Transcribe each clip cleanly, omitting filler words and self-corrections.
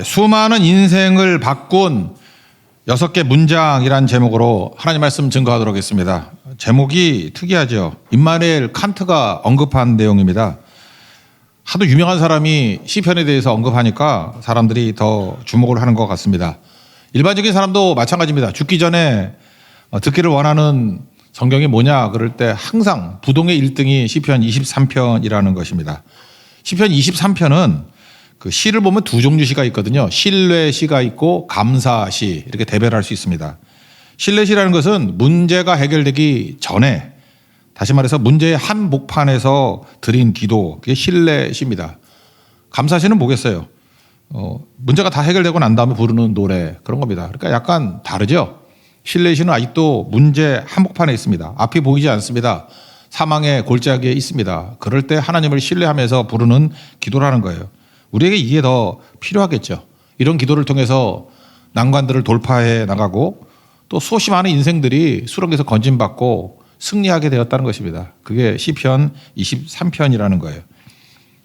수많은 인생을 바꾼 6개 문장이란 제목으로 하나님 말씀 증거하도록 하겠습니다. 제목이 특이하죠. 임마누엘 칸트가 언급한 내용입니다. 하도 유명한 사람이 시편에 대해서 언급하니까 사람들이 더 주목을 하는 것 같습니다. 일반적인 사람도 마찬가지입니다. 죽기 전에 듣기를 원하는 성경이 뭐냐 그럴 때 항상 부동의 1등이 시편 23편이라는 것입니다. 시편 23편은 그 시를 보면 두 종류 시가 있거든요. 신뢰시가 있고 감사시, 이렇게 대별할 수 있습니다. 신뢰시라는 것은 문제가 해결되기 전에, 다시 말해서 문제의 한복판에서 드린 기도, 그게 신뢰시입니다. 감사시는 뭐겠어요? 문제가 다 해결되고 난 다음에 부르는 노래, 그런 겁니다. 그러니까 약간 다르죠. 신뢰시는 아직도 문제 한복판에 있습니다. 앞이 보이지 않습니다. 사망의 골짜기에 있습니다. 그럴 때 하나님을 신뢰하면서 부르는 기도라는 거예요. 우리에게 이게 더 필요하겠죠. 이런 기도를 통해서 난관들을 돌파해 나가고 또 수없이 많은 인생들이 수렁에서 건진받고 승리하게 되었다는 것입니다. 그게 시편 23편이라는 거예요.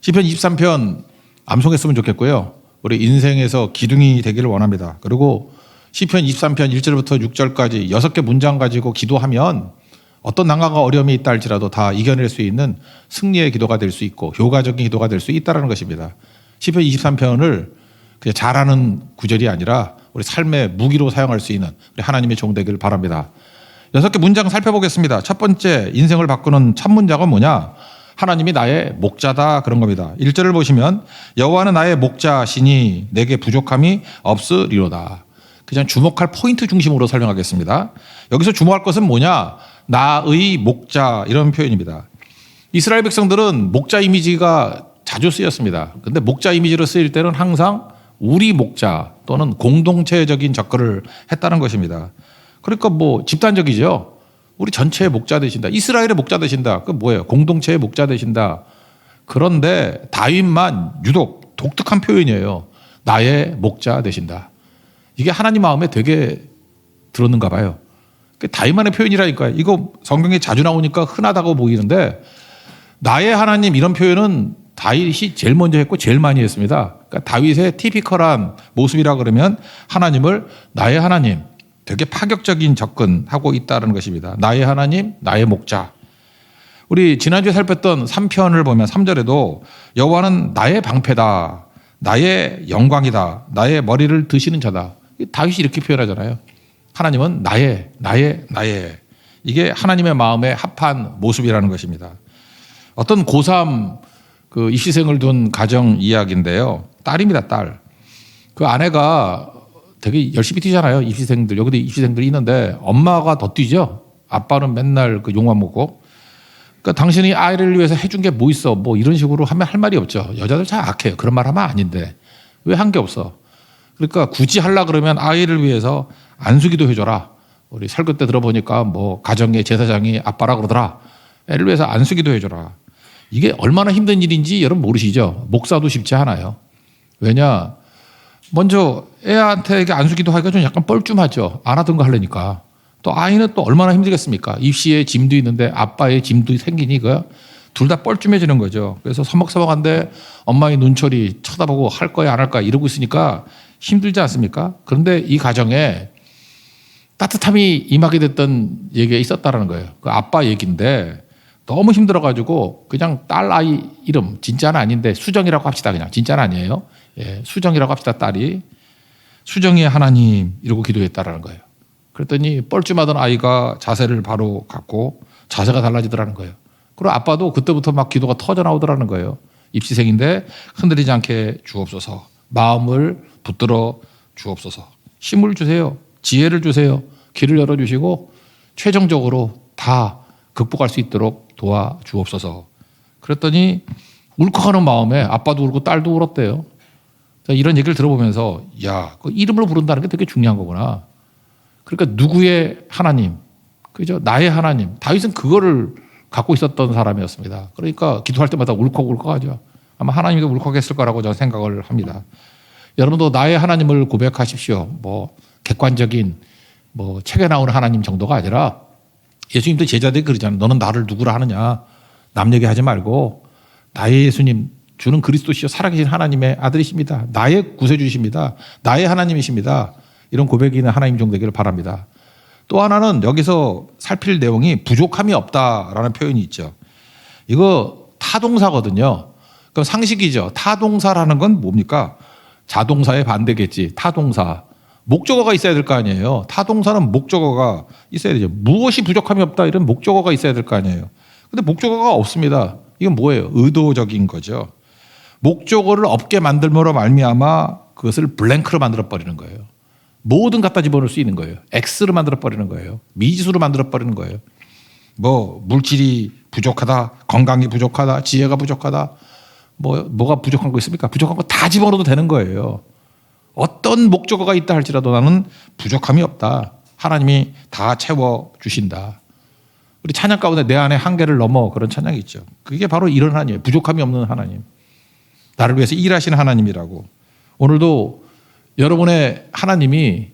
시편 23편 암송했으면 좋겠고요. 우리 인생에서 기둥이 되기를 원합니다. 그리고 시편 23편 1절부터 6절까지 6개 문장 가지고 기도하면 어떤 난관과 어려움이 있다 할지라도 다 이겨낼 수 있는 승리의 기도가 될 수 있고 효과적인 기도가 될 수 있다는 것입니다. 시편 23편을 그냥 잘하는 구절이 아니라 우리 삶의 무기로 사용할 수 있는 우리 하나님의 종 되기를 바랍니다. 6개 문장 살펴보겠습니다. 첫 번째, 인생을 바꾸는 첫 문장은 뭐냐? 하나님이 나의 목자다, 그런 겁니다. 1절을 보시면 여호와는 나의 목자시니 내게 부족함이 없으리로다. 그냥 주목할 포인트 중심으로 설명하겠습니다. 여기서 주목할 것은 뭐냐? 나의 목자, 이런 표현입니다. 이스라엘 백성들은 목자 이미지가 자주 쓰였습니다. 근데 목자 이미지로 쓰일 때는 항상 우리 목자 또는 공동체적인 접근을 했다는 것입니다. 그러니까 뭐 집단적이죠. 우리 전체의 목자 되신다. 이스라엘의 목자 되신다. 그 뭐예요? 공동체의 목자 되신다. 그런데 다윗만 유독 독특한 표현이에요. 나의 목자 되신다. 이게 하나님 마음에 되게 들었는가 봐요. 다윗만의 표현이라니까요. 이거 성경에 자주 나오니까 흔하다고 보이는데 나의 하나님, 이런 표현은 다윗이 제일 먼저 했고 제일 많이 했습니다. 그러니까 다윗의 티피컬한 모습이라 그러면 하나님을 나의 하나님, 되게 파격적인 접근하고 있다는 것입니다. 나의 하나님, 나의 목자. 우리 지난주에 살폈던 3편을 보면 3절에도 여호와는 나의 방패다, 나의 영광이다, 나의 머리를 드시는 자다. 다윗이 이렇게 표현하잖아요. 하나님은 나의. 이게 하나님의 마음에 합한 모습이라는 것입니다. 어떤 고3 그 입시생을 둔 가정 이야기인데요. 딸입니다, 딸. 그 아내가 되게 열심히 뛰잖아요. 입시생들. 여기도 입시생들이 있는데 엄마가 더 뛰죠. 아빠는 맨날 그 욕만 먹고. 그러니까 당신이 아이를 위해서 해준 게 뭐 있어? 뭐 이런 식으로 하면 할 말이 없죠. 여자들 잘 악해요. 그런 말 하면 아닌데. 왜 한 게 없어? 그러니까 굳이 하려 그러면 아이를 위해서 안수기도 해줘라. 우리 설교 때 들어보니까 뭐 가정의 제사장이 아빠라 그러더라. 애를 위해서 안수기도 해줘라. 이게 얼마나 힘든 일인지 여러분 모르시죠? 목사도 쉽지 않아요. 왜냐? 먼저 애한테 안수기도 하기가 좀 약간 뻘쭘하죠. 안 하던 거 하려니까. 또 아이는 또 얼마나 힘들겠습니까? 입시에 짐도 있는데 아빠의 짐도 생기니 둘 다 뻘쭘해지는 거죠. 그래서 서먹서먹한데 엄마의 눈초리 쳐다보고 할 거야 안 할 거야 이러고 있으니까 힘들지 않습니까? 그런데 이 가정에 따뜻함이 임하게 됐던 얘기가 있었다는 거예요. 그 아빠 얘기인데 너무 힘들어가지고 그냥 딸 아이 이름, 진짜는 아닌데 수정이라고 합시다. 그냥 진짜는 아니에요. 예, 수정이라고 합시다. 딸이 수정이의 하나님 이러고 기도했다라는 거예요. 그랬더니 뻘쭘하던 아이가 자세를 바로 갖고 자세가 달라지더라는 거예요. 그리고 아빠도 그때부터 막 기도가 터져 나오더라는 거예요. 입시생인데 흔들리지 않게 주옵소서, 마음을 붙들어 주옵소서, 힘을 주세요, 지혜를 주세요, 길을 열어주시고 최종적으로 다 극복할 수 있도록 도와주옵소서. 그랬더니 울컥하는 마음에 아빠도 울고 딸도 울었대요. 이런 얘기를 들어보면서 그 이름을 부른다는 게 되게 중요한 거구나. 그러니까 누구의 하나님, 그죠? 나의 하나님. 다윗은 그거를 갖고 있었던 사람이었습니다. 그러니까 기도할 때마다 울컥울컥하죠. 아마 하나님도 울컥했을 거라고 저는 생각을 합니다. 여러분도 나의 하나님을 고백하십시오. 뭐 객관적인 뭐 책에 나오는 하나님 정도가 아니라 예수님도 제자들이 그러잖아요. 너는 나를 누구라 하느냐. 남 얘기하지 말고 나의 예수님, 주는 그리스도시요 살아계신 하나님의 아들이십니다. 나의 구세주이십니다. 나의 하나님이십니다. 이런 고백이 있는 하나님 종 되기를 바랍니다. 또 하나는 여기서 살필 내용이 부족함이 없다라는 표현이 있죠. 이거 타동사거든요. 그럼 상식이죠. 타동사라는 건 뭡니까? 자동사의 반대겠지. 타동사. 목적어가 있어야 될 거 아니에요. 타동사는 목적어가 있어야 되죠. 무엇이 부족함이 없다 이런 목적어가 있어야 될 거 아니에요. 근데 목적어가 없습니다. 이건 뭐예요? 의도적인 거죠. 목적어를 없게 만들므로 말미암아 그것을 블랭크로 만들어 버리는 거예요. 뭐든 갖다 집어넣을 수 있는 거예요. X로 만들어 버리는 거예요. 미지수로 만들어 버리는 거예요. 뭐 물질이 부족하다, 건강이 부족하다, 지혜가 부족하다, 뭐가 부족한 거 있습니까? 부족한 거 다 집어넣어도 되는 거예요. 어떤 목적어가 있다 할지라도 나는 부족함이 없다. 하나님이 다 채워 주신다. 우리 찬양 가운데 내 안에 한계를 넘어 그런 찬양이 있죠. 그게 바로 이런 하나님이에요. 부족함이 없는 하나님. 나를 위해서 일하시는 하나님이라고. 오늘도 여러분의 하나님이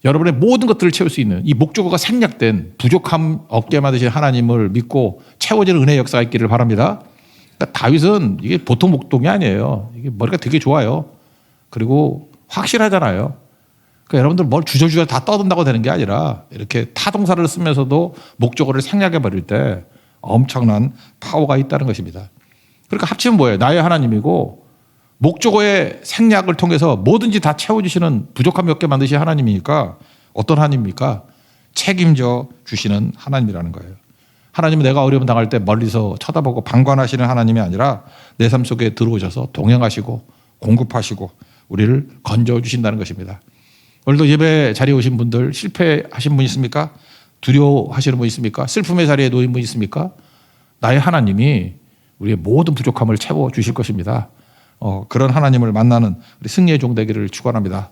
여러분의 모든 것들을 채울 수 있는 이 목적어가 생략된 부족함 없게 만드신 하나님을 믿고 채워지는 은혜의 역사가 있기를 바랍니다. 그러니까 다윗은 이게 보통 목동이 아니에요. 이게 머리가 되게 좋아요. 그리고 확실하잖아요. 그러니까 여러분들 뭘 주저주저 다 떠든다고 되는 게 아니라 이렇게 타동사를 쓰면서도 목적어를 생략해 버릴 때 엄청난 파워가 있다는 것입니다. 그러니까 합치면 뭐예요? 나의 하나님이고 목적어의 생략을 통해서 뭐든지 다 채워주시는 부족함이 없게 만드신 하나님이니까 어떤 하나님입니까? 책임져 주시는 하나님이라는 거예요. 하나님은 내가 어려움 당할 때 멀리서 쳐다보고 방관하시는 하나님이 아니라 내 삶 속에 들어오셔서 동행하시고 공급하시고 우리를 건져주신다는 것입니다. 오늘도 예배 자리에 오신 분들 실패하신 분 있습니까? 두려워하시는 분 있습니까? 슬픔의 자리에 놓인 분 있습니까? 나의 하나님이 우리의 모든 부족함을 채워주실 것입니다. 그런 하나님을 만나는 우리 승리의 종 되기를 축원합니다.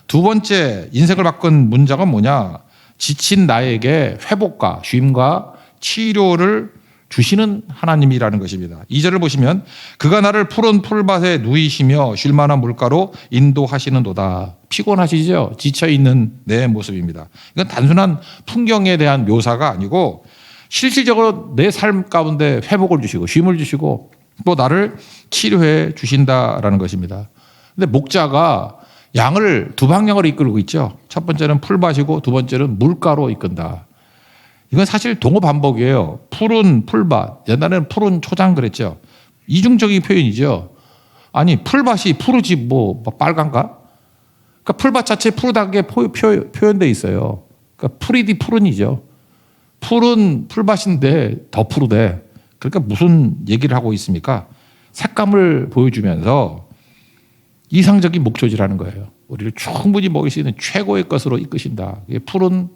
두 번째 인생을 바꾼 문장은 뭐냐? 지친 나에게 회복과 쉼과 치료를 주시는 하나님이라는 것입니다. 2절을 보시면 그가 나를 푸른 풀밭에 누이시며 쉴 만한 물가로 인도하시는도다. 피곤하시죠? 지쳐있는 내 모습입니다. 이건 단순한 풍경에 대한 묘사가 아니고 실질적으로 내 삶 가운데 회복을 주시고 쉼을 주시고 또 나를 치료해 주신다라는 것입니다. 근데 목자가 양을 두 방향으로 이끌고 있죠. 첫 번째는 풀밭이고 두 번째는 물가로 이끈다. 이건 사실 동어 반복이에요. 푸른 풀밭. 옛날에는 푸른 초장 그랬죠. 이중적인 표현이죠. 아니 풀밭이 푸르지 뭐 빨간가? 그러니까 풀밭 자체에 푸르다게 표현되어 있어요. 그러니까 푸리디 푸른이죠. 푸른 풀밭인데 더 푸르대. 그러니까 무슨 얘기를 하고 있습니까? 색감을 보여주면서 이상적인 목조지라는 거예요. 우리를 충분히 먹일 수 있는 최고의 것으로 이끄신다. 이게 푸른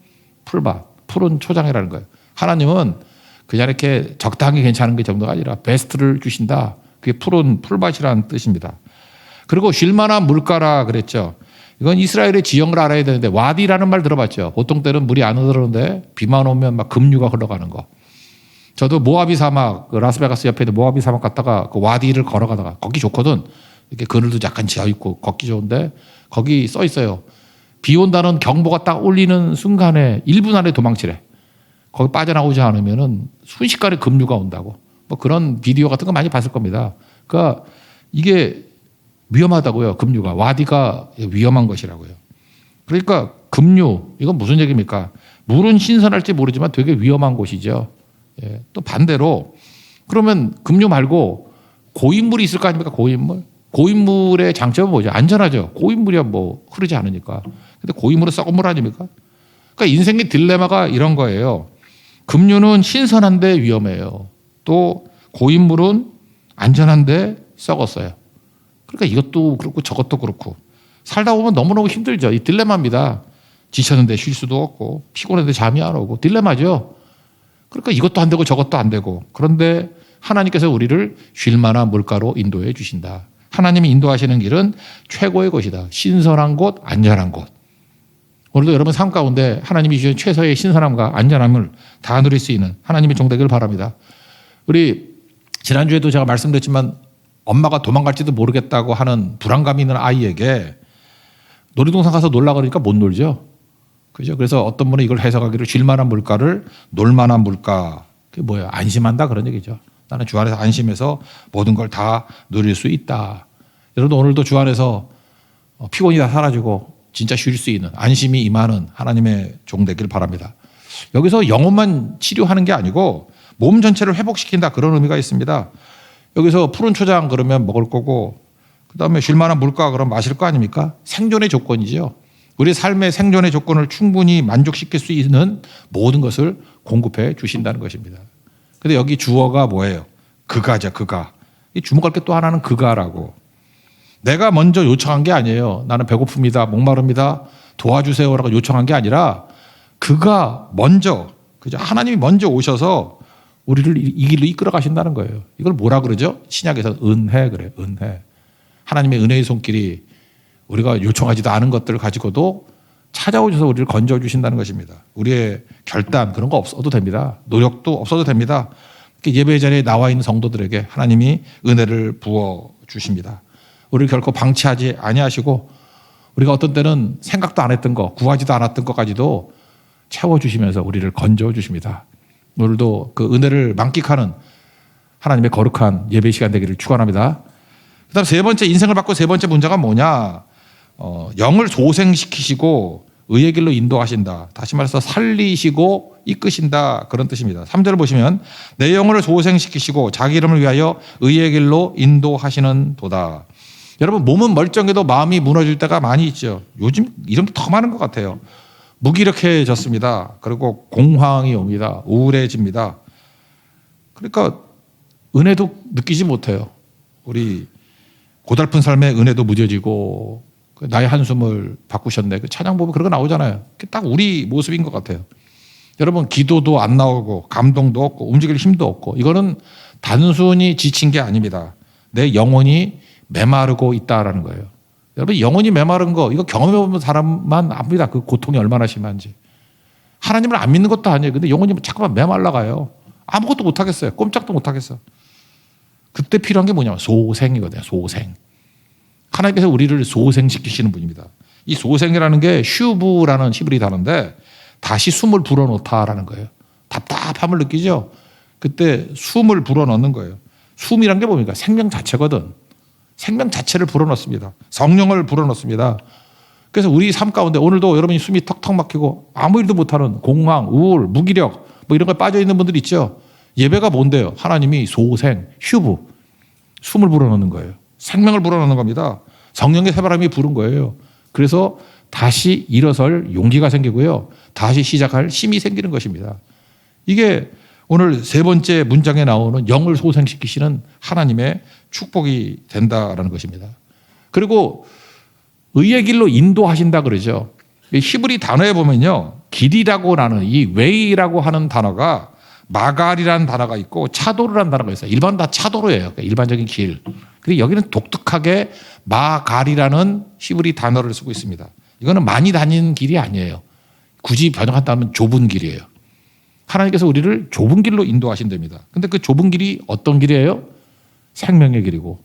풀밭, 푸른 초장이라는 거예요. 하나님은 그냥 이렇게 적당히 괜찮은 게 정도가 아니라 베스트를 주신다. 그게 푸른 풀밭이라는 뜻입니다. 그리고 쉴 만한 물가라 그랬죠. 이건 이스라엘의 지형을 알아야 되는데 와디라는 말 들어봤죠. 보통 때는 물이 안 흐르는데 비만 오면 막 급류가 흘러가는 거. 저도 모하비 사막, 라스베가스 옆에 있는 모하비 사막 갔다가 그 와디를 걸어가다가 걷기 좋거든. 이렇게 그늘도 약간 지하 있고 걷기 좋은데 거기 써 있어요. 비 온다는 경보가 딱 울리는 순간에 1분 안에 도망치래. 거기 빠져나오지 않으면은 순식간에 급류가 온다고. 뭐 그런 비디오 같은 거 많이 봤을 겁니다. 그러니까 이게 위험하다고요. 급류가. 와디가 위험한 것이라고요. 그러니까 급류, 이건 무슨 얘기입니까? 물은 신선할지 모르지만 되게 위험한 곳이죠. 예. 또 반대로 그러면 급류 말고 고인물이 있을 거 아닙니까? 고인물. 고인물의 장점은 뭐죠? 안전하죠. 고인물이야 뭐 흐르지 않으니까. 근데 고인물은 썩은 물 아닙니까? 그러니까 인생의 딜레마가 이런 거예요. 급류는 신선한데 위험해요. 또 고인물은 안전한데 썩었어요. 그러니까 이것도 그렇고 저것도 그렇고 살다 보면 너무너무 힘들죠. 이 딜레마입니다. 지쳤는데 쉴 수도 없고 피곤한데 잠이 안 오고 딜레마죠. 그러니까 이것도 안 되고 저것도 안 되고 그런데 하나님께서 우리를 쉴 만한 물가로 인도해 주신다. 하나님이 인도하시는 길은 최고의 곳이다. 신선한 곳, 안전한 곳. 오늘도 여러분 삶 가운데 하나님이 주신 최소의 신선함과 안전함을 다 누릴 수 있는 하나님의 종 되기를 바랍니다. 우리 지난주에도 제가 말씀드렸지만 엄마가 도망갈지도 모르겠다고 하는 불안감이 있는 아이에게 놀이동산 가서 놀라 그러니까 못 놀죠. 그죠? 그래서 어떤 분은 이걸 해석하기를 쉴 만한 물가를 놀 만한 물가. 그게 뭐예요? 안심한다 그런 얘기죠. 나는 주 안에서 안심해서 모든 걸 다 누릴 수 있다. 여러분 오늘도 주 안에서 피곤이 다 사라지고 진짜 쉴 수 있는 안심이 임하는 하나님의 종 되길 바랍니다. 여기서 영혼만 치료하는 게 아니고 몸 전체를 회복시킨다 그런 의미가 있습니다. 여기서 푸른 초장 그러면 먹을 거고 그다음에 쉴 만한 물가 그럼 마실 거 아닙니까? 생존의 조건이죠. 우리 삶의 생존의 조건을 충분히 만족시킬 수 있는 모든 것을 공급해 주신다는 것입니다. 근데 여기 주어가 뭐예요? 그가죠, 그가. 이 주목할 게 또 하나는 그가라고. 내가 먼저 요청한 게 아니에요. 나는 배고픕니다, 목마릅니다, 도와주세요라고 요청한 게 아니라 그가 먼저, 그죠? 하나님이 먼저 오셔서 우리를 이 길로 이끌어 가신다는 거예요. 이걸 뭐라 그러죠? 신약에서 은혜 그래요. 은혜. 하나님의 은혜의 손길이 우리가 요청하지도 않은 것들을 가지고도 찾아오셔서 우리를 건져주신다는 것입니다. 우리의 결단 그런 거 없어도 됩니다. 노력도 없어도 됩니다. 예배 자리에 나와 있는 성도들에게 하나님이 은혜를 부어주십니다. 우리를 결코 방치하지 아니하시고 우리가 어떤 때는 생각도 안 했던 거, 구하지도 않았던 것까지도 채워주시면서 우리를 건져주십니다. 오늘도 그 은혜를 만끽하는 하나님의 거룩한 예배 시간 되기를 축원합니다. 그다음 세 번째, 인생을 바꿔 세 번째 문제가 뭐냐? 영을 소생시키시고 의의 길로 인도하신다. 다시 말해서 살리시고 이끄신다 그런 뜻입니다. 3절을 보시면 내 영혼을 소생시키시고 자기 이름을 위하여 의의 길로 인도하시는 도다. 여러분 몸은 멀쩡해도 마음이 무너질 때가 많이 있죠. 요즘 이런 게 더 많은 것 같아요. 무기력해졌습니다. 그리고 공황이 옵니다. 우울해집니다. 그러니까 은혜도 느끼지 못해요. 우리 고달픈 삶의 은혜도 무뎌지고 나의 한숨을 바꾸셨네. 그 찬양 보면 그런 거 나오잖아요. 딱 우리 모습인 것 같아요. 여러분 기도도 안 나오고 감동도 없고 움직일 힘도 없고 이거는 단순히 지친 게 아닙니다. 내 영혼이 메마르고 있다라는 거예요. 여러분 영혼이 메마른 거 이거 경험해보면 사람만 압니다. 그 고통이 얼마나 심한지. 하나님을 안 믿는 것도 아니에요. 근데 영혼이 자꾸만 메말라가요. 아무것도 못하겠어요. 꼼짝도 못하겠어. 그때 필요한 게 뭐냐면 소생이거든요. 소생. 하나님께서 우리를 소생시키시는 분입니다. 이 소생이라는 게 슈브라는 히브리 단어인데 다시 숨을 불어넣다라는 거예요. 답답함을 느끼죠. 그때 숨을 불어넣는 거예요. 숨이란 게 뭡니까? 생명 자체거든. 생명 자체를 불어넣습니다. 성령을 불어넣습니다. 그래서 우리 삶 가운데 오늘도 여러분이 숨이 턱턱 막히고 아무 일도 못하는 공황, 우울, 무기력 뭐 이런 거에 빠져 있는 분들 있죠. 예배가 뭔데요? 하나님이 소생, 휴브, 숨을 불어넣는 거예요. 생명을 불어넣는 겁니다. 성령의 새바람이 부른 거예요. 그래서 다시 일어설 용기가 생기고요. 다시 시작할 힘이 생기는 것입니다. 이게 오늘 세 번째 문장에 나오는 영을 소생시키시는 하나님의 축복이 된다라는 것입니다. 그리고 의의 길로 인도하신다 그러죠. 히브리 단어에 보면요. 길이라고 하는 이 웨이라고 하는 단어가 마갈이라는 단어가 있고 차도르라는 단어가 있어요. 일반 다 차도르예요. 그러니까 일반적인 길. 근데 여기는 독특하게 마갈이라는 히브리 단어를 쓰고 있습니다. 이거는 많이 다니는 길이 아니에요. 굳이 번역한다면 좁은 길이에요. 하나님께서 우리를 좁은 길로 인도하신답니다. 근데 그 좁은 길이 어떤 길이에요? 생명의 길이고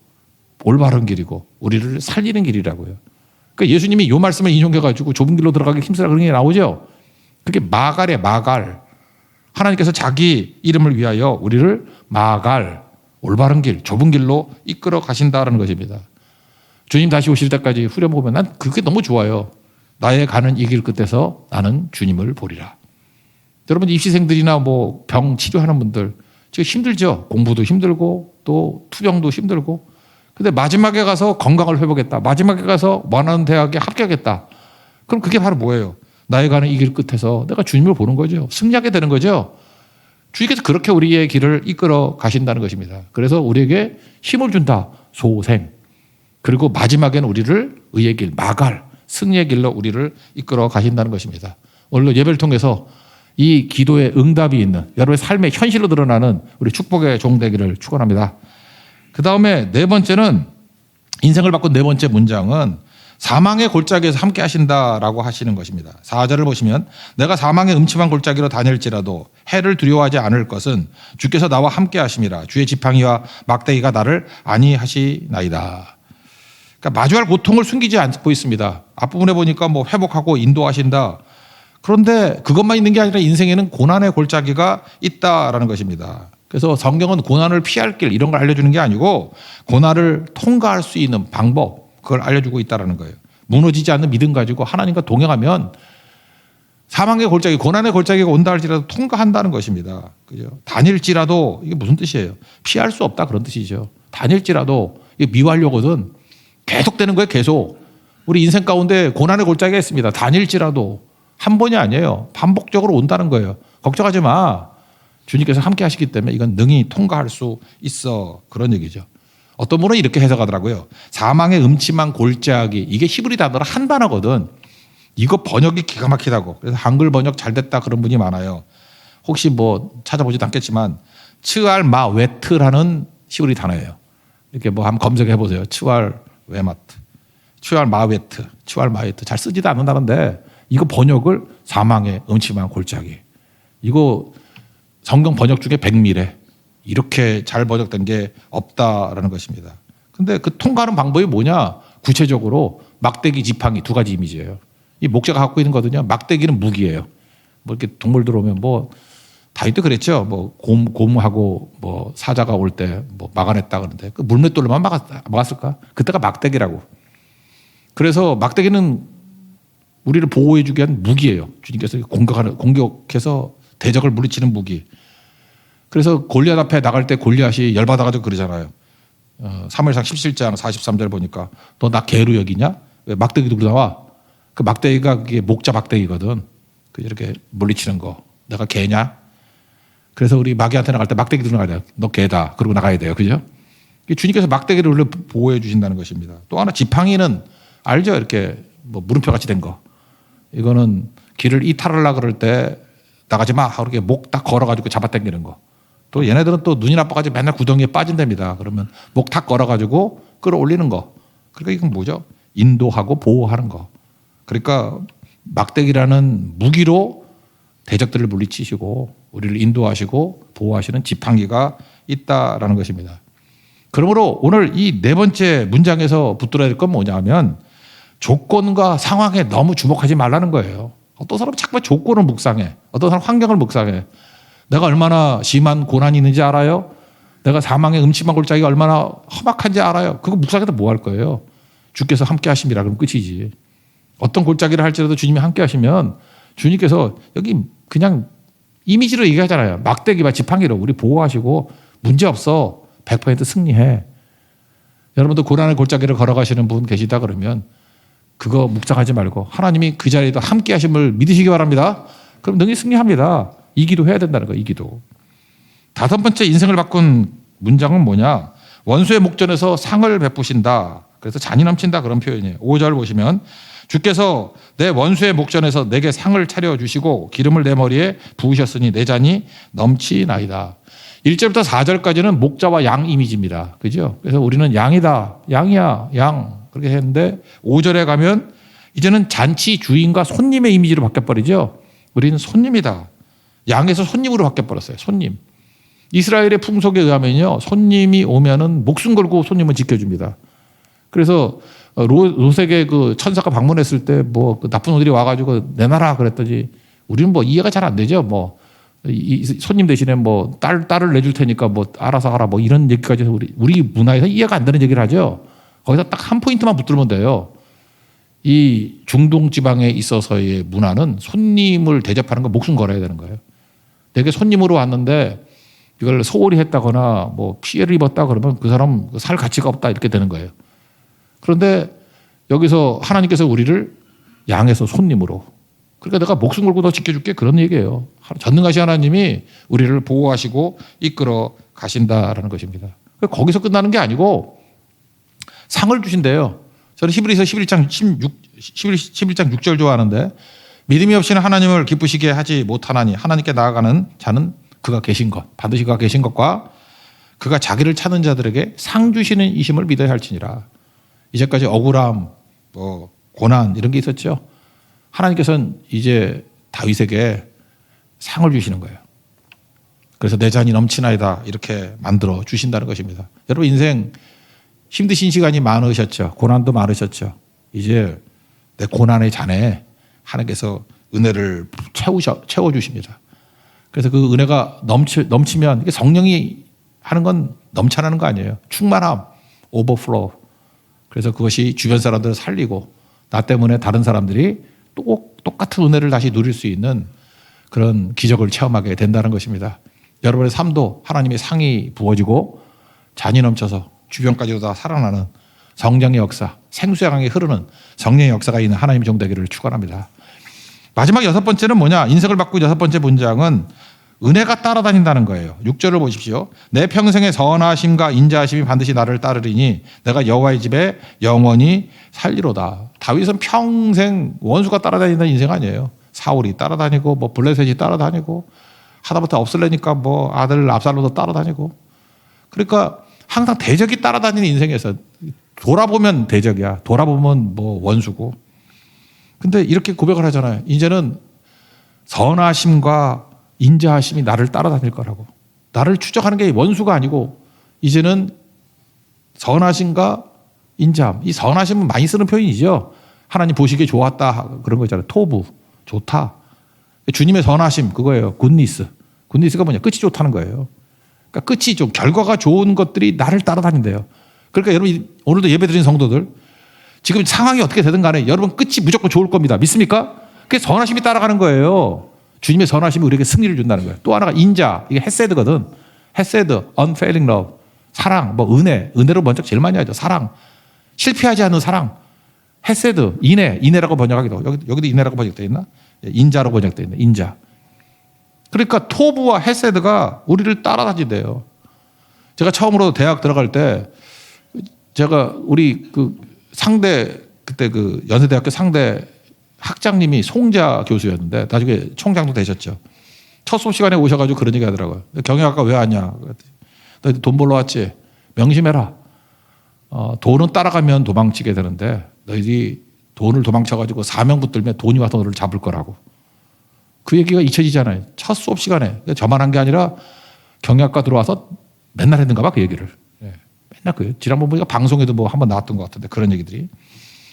올바른 길이고 우리를 살리는 길이라고요. 그러니까 예수님이 이 말씀을 인용해가지고 좁은 길로 들어가기 힘쓰라 그런 게 나오죠. 그게 마갈이에요. 마갈. 하나님께서 자기 이름을 위하여 우리를 마갈, 올바른 길, 좁은 길로 이끌어 가신다는 것입니다. 주님 다시 오실 때까지 후려보면 난 그게 너무 좋아요. 나의 가는 이 길 끝에서 나는 주님을 보리라. 여러분 입시생들이나 뭐 병 치료하는 분들 지금 힘들죠. 공부도 힘들고 또 투병도 힘들고. 근데 마지막에 가서 건강을 회복했다. 마지막에 가서 원하는 대학에 합격했다. 그럼 그게 바로 뭐예요? 나의 가는 이 길 끝에서 내가 주님을 보는 거죠. 승리하게 되는 거죠. 주님께서 그렇게 우리의 길을 이끌어 가신다는 것입니다. 그래서 우리에게 힘을 준다. 소생. 그리고 마지막에는 우리를 의의 길, 마갈, 승리의 길로 우리를 이끌어 가신다는 것입니다. 오늘도 예배를 통해서 이 기도의 응답이 있는 여러분의 삶의 현실로 드러나는 우리 축복의 종 되기를 축원합니다. 그 다음에 네 번째는 인생을 바꾼 네 번째 문장은 사망의 골짜기에서 함께 하신다라고 하시는 것입니다. 4절을 보시면 내가 사망의 음침한 골짜기로 다닐지라도 해를 두려워하지 않을 것은 주께서 나와 함께 하심이라. 주의 지팡이와 막대기가 나를 안위하시나이다. 그러니까 마주할 고통을 숨기지 않고 있습니다. 앞부분에 보니까 뭐 회복하고 인도하신다. 그런데 그것만 있는 게 아니라 인생에는 고난의 골짜기가 있다라는 것입니다. 그래서 성경은 고난을 피할 길 이런 걸 알려주는 게 아니고 고난을 통과할 수 있는 방법 그걸 알려주고 있다는 거예요. 무너지지 않는 믿음 가지고 하나님과 동행하면 사망의 골짜기, 고난의 골짜기가 온다 할지라도 통과한다는 것입니다. 그죠? 다닐지라도 이게 무슨 뜻이에요? 피할 수 없다 그런 뜻이죠. 다닐지라도 이게 미완료거든. 계속되는 거예요. 계속. 우리 인생 가운데 고난의 골짜기가 있습니다. 다닐지라도 한 번이 아니에요. 반복적으로 온다는 거예요. 걱정하지 마. 주님께서 함께 하시기 때문에 이건 능히 통과할 수 있어. 그런 얘기죠. 어떤 분은 이렇게 해석하더라고요. 사망의 음침한 골짜기. 이게 히브리 단어로 한 단어거든. 이거 번역이 기가 막히다고. 그래서 한글 번역 잘 됐다 그런 분이 많아요. 혹시 뭐 찾아보지도 않겠지만 츠알마웨트라는 히브리 단어예요. 이렇게 뭐 한번 검색해 보세요. 츠알웨마트. 츠알마웨트. 츠알마웨트. 잘 쓰지도 않는다는데 이거 번역을 사망의 음침한 골짜기. 이거 성경 번역 중에 백미래. 이렇게 잘 번역된 게 없다라는 것입니다. 근데 그 통과하는 방법이 뭐냐? 구체적으로 막대기, 지팡이 두 가지 이미지예요. 이 목자가 갖고 있는 거거든요. 막대기는 무기예요. 뭐 이렇게 동물 들어오면 뭐 다윗도 그랬죠. 뭐 곰하고 뭐 사자가 올 때 뭐 막아냈다 그러는데 그 물맷돌로만 막았을까? 그때가 막대기라고. 그래서 막대기는 우리를 보호해주기 위한 무기예요. 주님께서 공격해서 대적을 물리치는 무기. 그래서 골리앗 앞에 나갈 때 골리앗이 열받아가지고 그러잖아요. 사무엘상 17장 43절 보니까 너 나 개로 여기냐? 왜 막대기 들고 나와? 그 막대기가 그게 목자 막대기거든. 그 이렇게 물리치는 거. 내가 개냐? 그래서 우리 마귀한테 나갈 때 막대기 들고 나가야 돼요. 너 개다. 그러고 나가야 돼요. 그죠? 주님께서 막대기를 원래 보호해 주신다는 것입니다. 또 하나 지팡이는 알죠? 이렇게 뭐 물음표 같이 된 거. 이거는 길을 이탈하려고 그럴 때 나가지 마. 하고 이렇게 목 딱 걸어가지고 잡아당기는 거. 또 얘네들은 또 눈이 나빠가지고 맨날 구덩이에 빠진답니다. 그러면 목 탁 걸어가지고 끌어올리는 거. 그러니까 이건 뭐죠? 인도하고 보호하는 거. 그러니까 막대기라는 무기로 대적들을 물리치시고 우리를 인도하시고 보호하시는 지팡이가 있다라는 것입니다. 그러므로 오늘 이 네 번째 문장에서 붙들어야 될 건 뭐냐면 조건과 상황에 너무 주목하지 말라는 거예요. 어떤 사람은 자꾸 조건을 묵상해. 어떤 사람은 환경을 묵상해. 내가 얼마나 심한 고난이 있는지 알아요? 내가 사망의 음침한 골짜기가 얼마나 험악한지 알아요? 그거 묵상해서 뭐 할 거예요? 주께서 함께 하심이라 그러면 끝이지. 어떤 골짜기를 할지라도 주님이 함께 하시면 주님께서 여기 그냥 이미지로 얘기하잖아요. 막대기와 지팡이로 우리 보호하시고 문제없어. 100% 승리해. 여러분도 고난의 골짜기를 걸어가시는 분 계시다 그러면 그거 묵상하지 말고 하나님이 그 자리에도 함께 하심을 믿으시기 바랍니다. 그럼 능히 승리합니다. 이 기도 해야 된다는 거예요. 이 기도. 다섯 번째 인생을 바꾼 문장은 뭐냐? 원수의 목전에서 상을 베푸신다. 그래서 잔이 넘친다 그런 표현이에요. 5절 보시면 주께서 내 원수의 목전에서 내게 상을 차려주시고 기름을 내 머리에 부으셨으니 내 잔이 넘치나이다. 1절부터 4절까지는 목자와 양 이미지입니다. 그죠? 그래서 우리는 양이다. 양이야. 양. 그렇게 했는데 5절에 가면 이제는 잔치 주인과 손님의 이미지로 바뀌어버리죠. 우리는 손님이다. 양에서 손님으로 바뀌어버렸어요. 손님. 이스라엘의 풍속에 의하면요. 손님이 오면은 목숨 걸고 손님은 지켜줍니다. 그래서 롯에게 그 천사가 방문했을 때 뭐 나쁜 놈들이 와가지고 내놔라 그랬더니 우리는 뭐 이해가 잘 안 되죠. 뭐 이 손님 대신에 뭐 딸을 내줄 테니까 뭐 알아서 하라 뭐 이런 얘기까지 해서 우리 문화에서 이해가 안 되는 얘기를 하죠. 거기서 딱 한 포인트만 붙들면 돼요. 이 중동 지방에 있어서의 문화는 손님을 대접하는 거 목숨 걸어야 되는 거예요. 내게 손님으로 왔는데 이걸 소홀히 했다거나 뭐 피해를 입었다 그러면 그 사람 살 가치가 없다 이렇게 되는 거예요. 그런데 여기서 하나님께서 우리를 양에서 손님으로 그러니까 내가 목숨 걸고 너 지켜줄게 그런 얘기예요. 전능하신 하나님이 우리를 보호하시고 이끌어 가신다라는 것입니다. 거기서 끝나는 게 아니고 상을 주신대요. 저는 히브리서 11장 6절 좋아하는데 믿음이 없이는 하나님을 기쁘시게 하지 못하나니 하나님께 나아가는 자는 그가 계신 것 반드시 그가 계신 것과 그가 자기를 찾는 자들에게 상 주시는 이심을 믿어야 할지니라. 이제까지 억울함, 뭐 고난 이런 게 있었죠. 하나님께서는 이제 다윗에게 상을 주시는 거예요. 그래서 내 잔이 넘치나이다 이렇게 만들어 주신다는 것입니다. 여러분 인생 힘드신 시간이 많으셨죠. 고난도 많으셨죠. 이제 내 고난의 잔에 하나님께서 은혜를 채워주십니다. 그래서 그 은혜가 넘치면 이게 성령이 하는 건 넘쳐나는 거 아니에요. 충만함, 오버플로우. 그래서 그것이 주변 사람들을 살리고 나 때문에 다른 사람들이 똑같은 은혜를 다시 누릴 수 있는 그런 기적을 체험하게 된다는 것입니다. 여러분의 삶도 하나님의 상이 부어지고 잔이 넘쳐서 주변까지도 다 살아나는 성령의 역사, 생수양하게 흐르는 성령의 역사가 있는 하나님의 종되기를 축원합니다. 마지막 6번째는 뭐냐? 인생을 바꾼 6번째 문장은 은혜가 따라다닌다는 거예요. 6절을 보십시오. 내 평생의 선하심과 인자하심이 반드시 나를 따르리니 내가 여호와의 집에 영원히 살리로다. 다윗은 평생 원수가 따라다닌다는 인생 아니에요. 사울이 따라다니고 뭐 블레셋이 따라다니고 하다못해 없을래니까 뭐 아들 압살롬도 따라다니고, 그러니까 항상 대적이 따라다니는 인생에서 돌아보면 대적이야. 돌아보면 뭐 원수고. 근데 이렇게 고백을 하잖아요. 이제는 선하심과 인자하심이 나를 따라다닐 거라고. 나를 추적하는 게 원수가 아니고 이제는 선하심과 인자함. 이 선하심은 많이 쓰는 표현이죠. 하나님 보시기에 좋았다 그런 거 있잖아요. 토부, 좋다. 주님의 선하심 그거예요. 굿니스. 굿니스가 뭐냐? 끝이 좋다는 거예요. 그러니까 끝이 좀 결과가 좋은 것들이 나를 따라다닌대요. 그러니까 여러분 오늘도 예배드린 성도들 지금 상황이 어떻게 되든 간에 여러분 끝이 무조건 좋을 겁니다. 믿습니까? 그게 선하심이 따라가는 거예요. 주님의 선하심이 우리에게 승리를 준다는 거예요. 또 하나가 인자, 이게 헤세드거든. 헤세드, unfailing love, 사랑, 뭐 은혜로 먼저 제일 많이 하죠. 사랑, 실패하지 않는 사랑. 헤세드, 인애라고 번역하기도. 여기도 인애라고 번역되어 있나? 인자로 번역되어 있네. 인자. 그러니까 토부와 헤세드가 우리를 따라다니대요. 제가 처음으로 대학 들어갈 때 제가 우리 그 상대 그때 그 연세대학교 상대 학장님이 송자 교수였는데 나중에 총장도 되셨죠. 첫 수업 시간에 오셔가지고 그런 얘기 하더라고요. 경영학과 왜 왔냐? 너 돈 벌러 왔지? 명심해라. 돈은 따라가면 도망치게 되는데 너희들이 돈을 도망쳐가지고 사명 붙들면 돈이 와서 너를 잡을 거라고. 그 얘기가 잊혀지잖아요. 첫 수업 시간에. 저만 한 게 아니라 경영학과 들어와서 맨날 했는가 봐 그 얘기를. 맨날 그 지난번 보니까 방송에도 뭐 한번 나왔던 것 같은데 그런 얘기들이.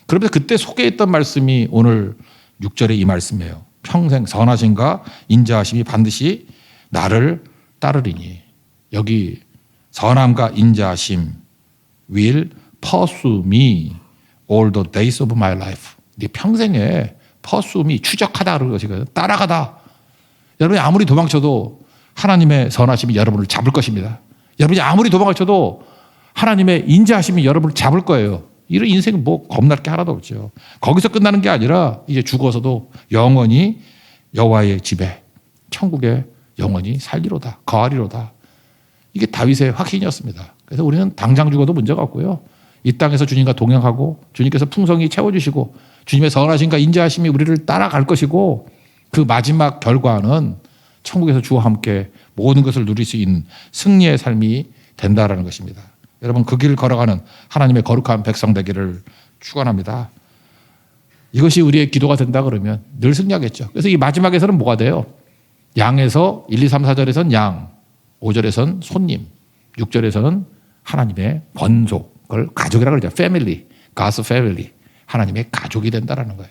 그러면서 그때 소개했던 말씀이 오늘 6절에 이 말씀이에요. 평생 선하심과 인자하심이 반드시 나를 따르리니. 여기 선함과 인자하심 will pursue me all the days of my life. 네 평생에 pursue me, 추적하다 그런 것이거든요. 따라가다. 여러분이 아무리 도망쳐도 하나님의 선하심이 여러분을 잡을 것입니다. 여러분이 아무리 도망쳐도 하나님의 인자하심이 여러분을 잡을 거예요. 이런 인생은 뭐 겁날 게 하나도 없죠. 거기서 끝나는 게 아니라 이제 죽어서도 영원히 여호와의 집에 천국에 영원히 살리로다. 거하리로다. 이게 다윗의 확신이었습니다. 그래서 우리는 당장 죽어도 문제가 없고요. 이 땅에서 주님과 동행하고 주님께서 풍성히 채워주시고 주님의 선하심과 인자하심이 우리를 따라갈 것이고 그 마지막 결과는 천국에서 주와 함께 모든 것을 누릴 수 있는 승리의 삶이 된다라는 것입니다. 여러분 그 길을 걸어가는 하나님의 거룩한 백성 되기를 축원합니다. 이것이 우리의 기도가 된다 그러면 늘 승리하겠죠. 그래서 이 마지막에서는 뭐가 돼요? 양에서 1, 2, 3, 4절에서는 양, 5절에서는 손님, 6절에서는 하나님의 권속, 그걸 가족이라고 그러죠. 패밀리, God's family. 하나님의 가족이 된다라는 거예요.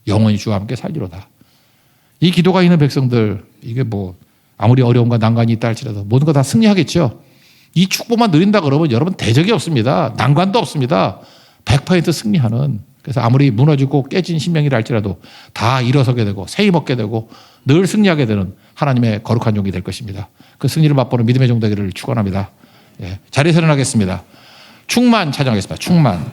영원히 주와 함께 살리로다. 이 기도가 있는 백성들, 이게 뭐 아무리 어려움과 난관이 있다 할지라도 모든 거 다 승리하겠죠. 이 축복만 누린다 그러면 여러분 대적이 없습니다. 난관도 없습니다. 100% 승리하는. 그래서 아무리 무너지고 깨진 신명이라 할지라도 다 일어서게 되고 새 힘 얻게 되고 늘 승리하게 되는 하나님의 거룩한 종이 될 것입니다. 그 승리를 맛보는 믿음의 종 되기를 축원합니다. 예, 자리에 서련하겠습니다. 충만 찬양하겠습니다. 충만.